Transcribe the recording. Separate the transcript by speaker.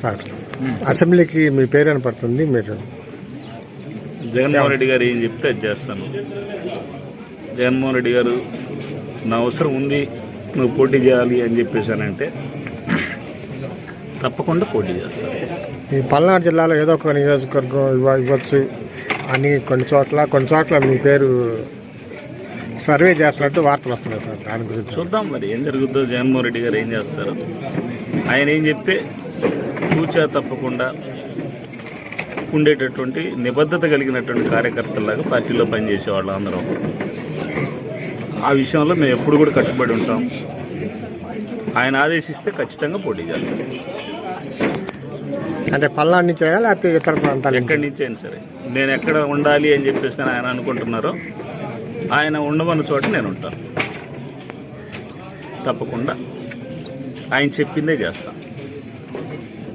Speaker 1: Sir అసెంబ్లీకి మీ పేరు అని పడుతుంది. మీరు
Speaker 2: జగన్మోహన్ రెడ్డి గారు ఏం చెప్తే అది చేస్తాను. జగన్మోహన్ రెడ్డి గారు నా అవసరం ఉంది, నువ్వు పోటీ చేయాలి అని చెప్పేసానంటే తప్పకుండా పోటీ చేస్తాను.
Speaker 1: ఈ పల్నాడు జిల్లాలో ఏదో ఒక నియోజకవర్గం ఇవ్వచ్చు అని కొన్ని చోట్ల మీ పేరు సర్వే చేస్తున్నట్టు వార్తలు వస్తున్నాయి సార్. దాని గురించి
Speaker 2: చూద్దాం మరి ఏం జరుగుతుందో. జగన్మోహన్ రెడ్డి గారు ఏం చేస్తారు, ఆయన ఏం చెప్తే కూర్చా తప్పకుండా ఉండేటటువంటి నిబద్ధత కలిగినటువంటి కార్యకర్తలాగా పార్టీలో పనిచేసే వాళ్ళు అందరం ఆ విషయంలో మేము ఎప్పుడు కూడా కట్టుబడి ఉంటాం. ఆయన ఆదేశిస్తే ఖచ్చితంగా పోటీ చేస్తాం.
Speaker 1: అంటే పల్నాడు నుంచి లేకపోతే ఇతర ప్రాంతాలు
Speaker 2: ఎక్కడి నుంచి అయినా సరే నేను ఎక్కడ ఉండాలి అని చెప్పేసి ఆయన అనుకుంటున్నారో ఆయన ఉండమన్న చోట నేను ఉంటాను. తప్పకుండా ఆయన చెప్పిందే చేస్తాను.